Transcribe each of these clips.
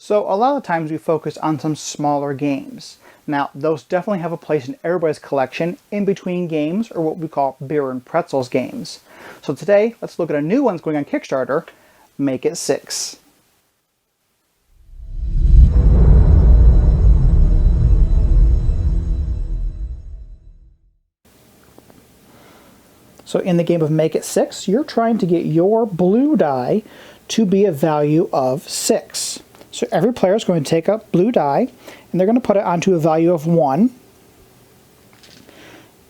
So a lot of times we focus on some smaller games. Now, those definitely have a place in everybody's collection in between games, or what we call beer and pretzels games. So today, let's look at a new one going on Kickstarter, Make It 6. So in the game of Make It 6, you're trying to get your blue die to be a value of 6. So every player is going to take a blue die, and they're going to put it onto a value of 1.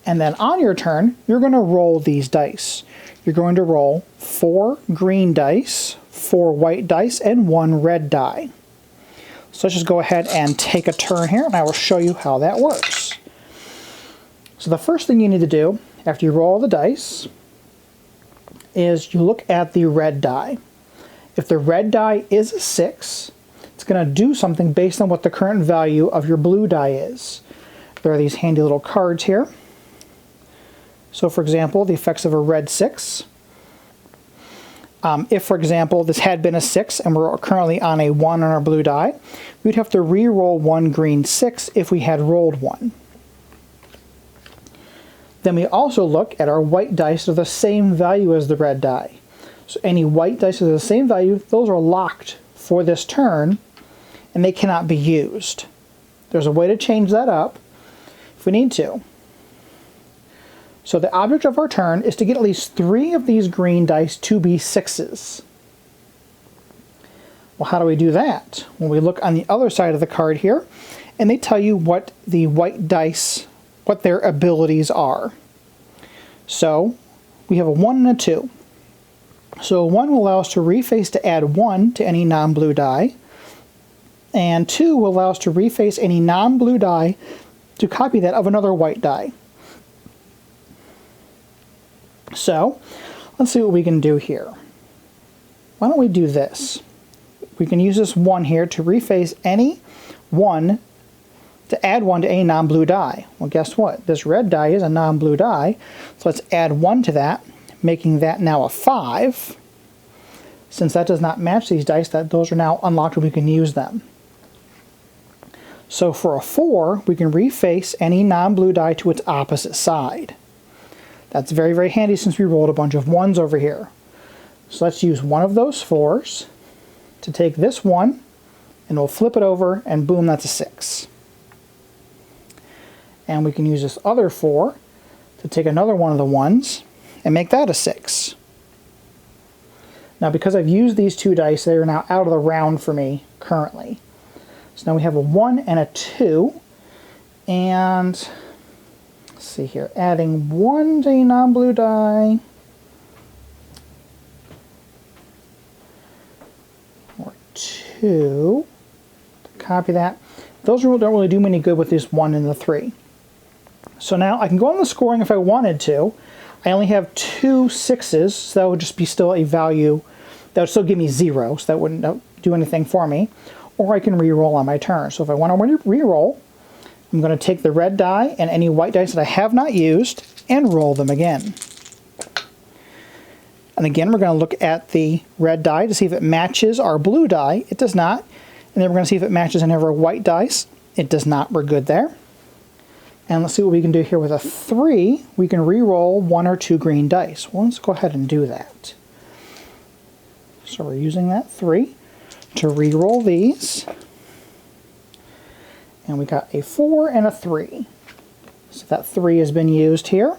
And then on your turn, you're going to roll these dice. You're going to roll 4 green dice, 4 white dice, and 1 red die. So let's just go ahead and take a turn here, and I will show you how that works. So the first thing you need to do after you roll the dice is you look at the red die. If the red die is a 6, it's going to do something based on what the current value of your blue die is. There are these handy little cards here. So for example, the effects of a red 6. If, for example, this had been a 6 and we're currently on a 1 on our blue die, we'd have to re-roll 1 green 6 if we had rolled 1. Then we also look at our white dice of the same value as the red die. So any white dice of the same value, those are locked for this turn, and they cannot be used. There's a way to change that up if we need to. So the object of our turn is to get at least 3 of these green dice to be 6s. Well, how do we do that? Well, we look on the other side of the card here, and they tell you what the white dice, what their abilities are. So we have a 1 and a 2. So 1 will allow us to reface to add 1 to any non-blue die, and 2 will allow us to reface any non-blue die to copy that of another white die. So let's see what we can do here. Why don't we do this? We can use this 1 here to reface any 1 to add 1 to any non-blue die. Well, guess what? This red die is a non-blue die, so let's add 1 to that, making that now a 5. Since that does not match these dice, those are now unlocked and we can use them. So for a 4, we can reface any non-blue die to its opposite side. That's very, very handy since we rolled a bunch of 1s over here. So let's use one of those 4s to take this 1, and we'll flip it over, and boom, that's a 6. And we can use this other 4 to take another one of the 1s and make that a 6. Now because I've used these 2 dice, they are now out of the round for me currently. So now we have a 1 and a 2, and let's see here, adding 1 to a non-blue die, or 2, to copy that. Those don't really do me any good with this 1 and the 3. So now I can go on the scoring if I wanted to. I only have 2 6s, so that would just be still a value, that would still give me 0, so that wouldn't do anything for me. Or I can re-roll on my turn. So if I want to re-roll, I'm going to take the red die and any white dice that I have not used and roll them again. And again, we're going to look at the red die to see if it matches our blue die. It does not. And then we're going to see if it matches any of our white dice. It does not. We're good there. And let's see what we can do here with a 3. We can re-roll 1 or 2 green dice. Well, let's go ahead and do that. So we're using that 3 to re-roll these. And we got a 4 and a 3. So that 3 has been used here.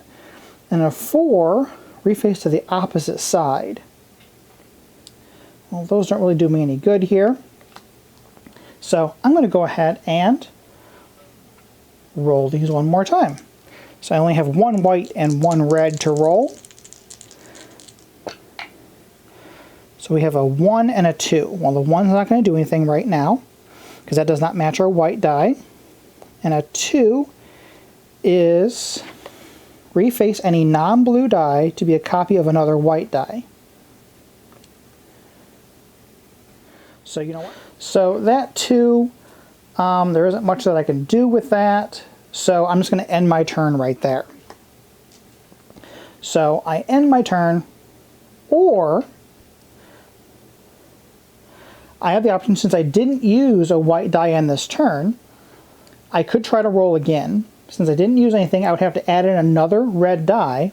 And a 4 reface to the opposite side. Well, those don't really do me any good here. So I'm going to go ahead and roll these one more time. So I only have 1 white and 1 red to roll. So we have a 1 and a 2. Well, the 1's not going to do anything right now because that does not match our white die. And a 2 is reface any non-blue die to be a copy of another white die. So you know what? So that 2, there isn't much that I can do with that. So I'm just going to end my turn right there. So I end my turn, or I have the option, since I didn't use a white die on this turn, I could try to roll again. Since I didn't use anything, I would have to add in another red die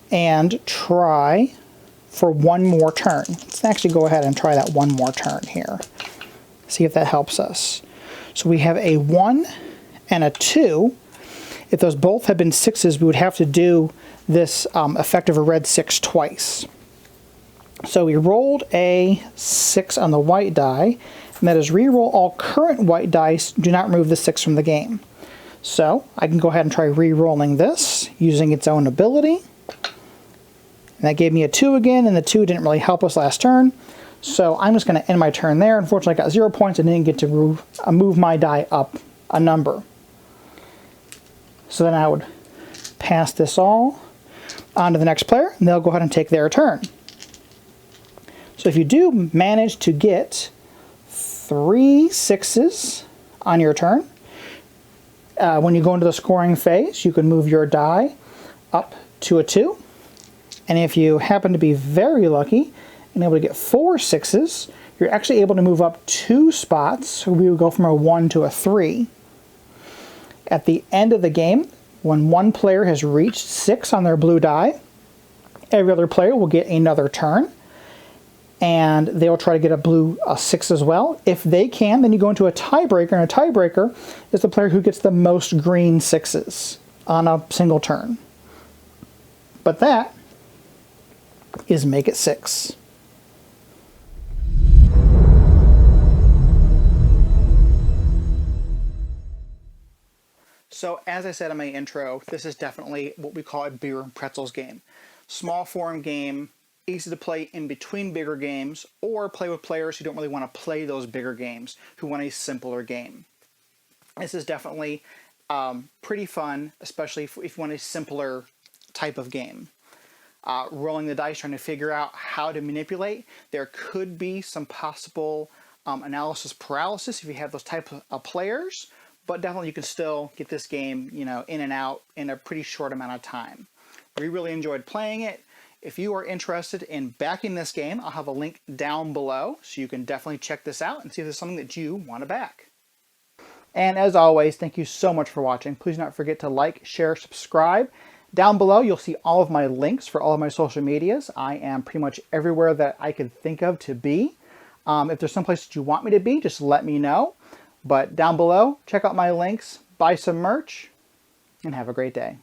and try for one more turn. Let's actually go ahead and try that one more turn here. See if that helps us. So we have a 1 and a 2. If those both had been 6s, we would have to do this effect of a red 6 twice. So we rolled a 6 on the white die, and that is re-roll all current white dice, do not remove the 6 from the game. So I can go ahead and try re-rolling this using its own ability. And that gave me a 2 again, and the 2 didn't really help us last turn. So I'm just going to end my turn there. Unfortunately, I got 0 points and didn't get to move my die up a number. So then I would pass this all on to the next player, and they'll go ahead and take their turn. So if you do manage to get 3 6s on your turn, when you go into the scoring phase, you can move your die up to a 2. And if you happen to be very lucky and able to get 4 6s, you're actually able to move up 2 spots. So we would go from a 1 to a 3. At the end of the game, when one player has reached 6 on their blue die, every other player will get another turn. And they will try to get a 6 as well. If they can, then you go into a tiebreaker, and a tiebreaker is the player who gets the most green 6s on a single turn. But that is make it 6. So as I said in my intro, this is definitely what we call a beer and pretzels game. Small form game, easy to play in between bigger games, or play with players who don't really want to play those bigger games, who want a simpler game. This is definitely pretty fun, especially if you want a simpler type of game. Rolling the dice, trying to figure out how to manipulate. There could be some possible analysis paralysis if you have those type of players, but definitely you can still get this game, in and out in a pretty short amount of time. We really enjoyed playing it. If you are interested in backing this game, I'll have a link down below, so you can definitely check this out and see if there's something that you want to back. And as always, thank you so much for watching. Please do not forget to like, share, subscribe. Down below, you'll see all of my links for all of my social medias. I am pretty much everywhere that I could think of to be. If there's some place that you want me to be, just let me know. But down below, check out my links, buy some merch, and have a great day.